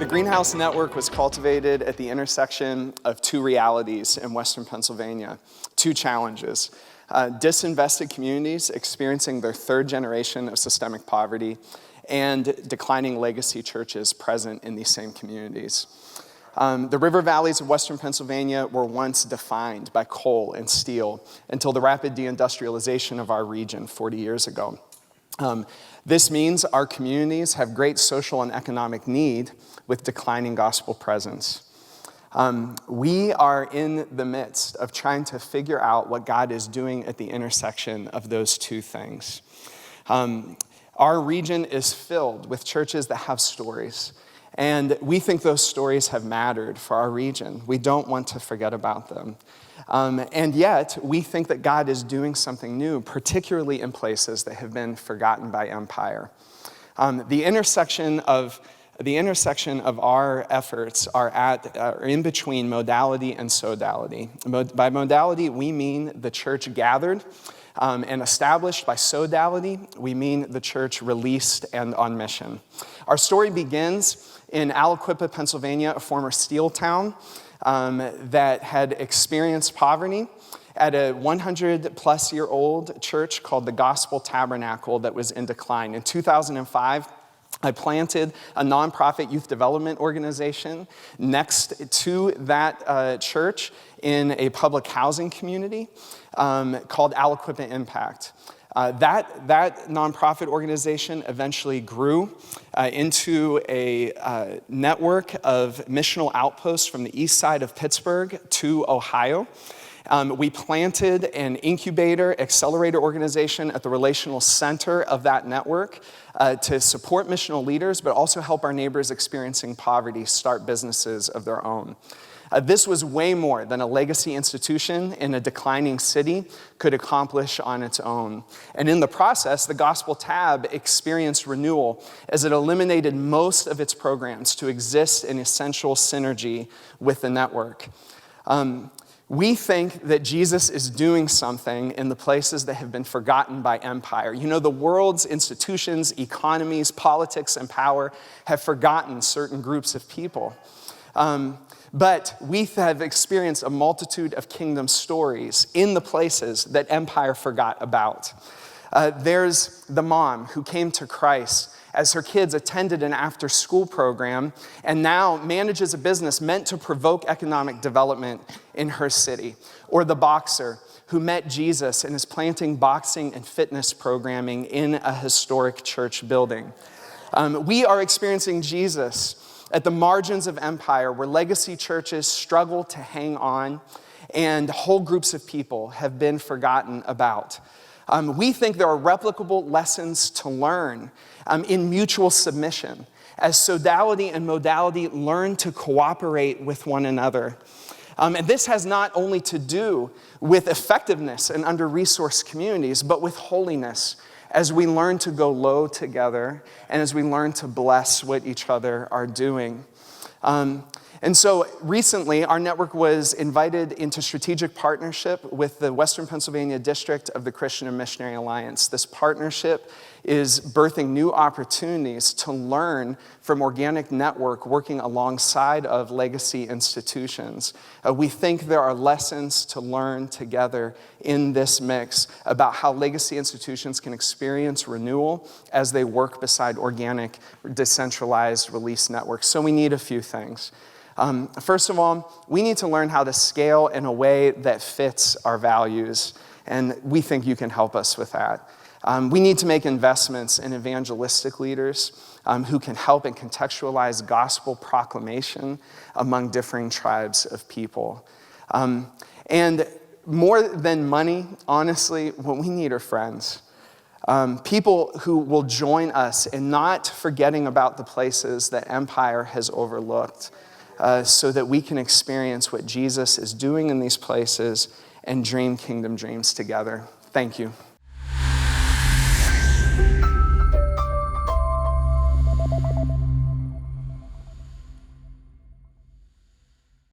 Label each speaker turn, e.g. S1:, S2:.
S1: The Greenhouse Network was cultivated at the intersection of two realities in Western Pennsylvania, two challenges. Disinvested communities experiencing their third generation of systemic poverty and declining legacy churches present in these same communities. The river valleys of Western Pennsylvania were once defined by coal and steel until the rapid deindustrialization of our region 40 years ago. This means our communities have great social and economic need with declining gospel presence. We are in the midst of trying to figure out what God is doing at the intersection of those two things. Our region is filled with churches that have stories, and we think those stories have mattered for our region. We don't want to forget about them. And yet, we think that God is doing something new, particularly in places that have been forgotten by empire. The intersection of our efforts are in between modality and sodality. By modality, we mean the church gathered and established. By sodality, we mean the church released and on mission. Our story begins in Aliquippa, Pennsylvania, a former steel town that had experienced poverty at a 100-plus-year-old church called the Gospel Tabernacle that was in decline. In 2005, I planted a nonprofit youth development organization next to that church in a public housing community called Aliquppa Impact. That nonprofit organization eventually grew into a network of missional outposts from the east side of Pittsburgh to Ohio. We planted an incubator accelerator organization at the relational center of that network to support missional leaders, but also help our neighbors experiencing poverty start businesses of their own. This was way more than a legacy institution in a declining city could accomplish on its own. And in the process, the Gospel Tab experienced renewal as it eliminated most of its programs to exist in essential synergy with the network. We think that Jesus is doing something in the places that have been forgotten by empire. You know, the world's institutions, economies, politics, and power have forgotten certain groups of people. But we have experienced a multitude of kingdom stories in the places that empire forgot about. There's the mom who came to Christ as her kids attended an after-school program and now manages a business meant to provoke economic development in her city. Or the boxer who met Jesus and is planting boxing and fitness programming in a historic church building. We are experiencing Jesus at the margins of empire where legacy churches struggle to hang on and whole groups of people have been forgotten about. We think there are replicable lessons to learn in mutual submission as sodality and modality learn to cooperate with one another. And this has not only to do with effectiveness in under-resourced communities, but with holiness as we learn to go low together and as we learn to bless what each other are doing. And so recently, our network was invited into strategic partnership with the Western Pennsylvania District of the Christian and Missionary Alliance. This partnership is birthing new opportunities to learn from organic network working alongside of legacy institutions. We think there are lessons to learn together in this mix about how legacy institutions can experience renewal as they work beside organic, decentralized release networks. So we need a few things. First of all, we need to learn how to scale in a way that fits our values, and we think you can help us with that. We need to make investments in evangelistic leaders who can help and contextualize gospel proclamation among differing tribes of people. And more than money, honestly, what we need are friends. People who will join us in not forgetting about the places that empire has overlooked, so that we can experience what Jesus is doing in these places and dream kingdom dreams together. Thank you.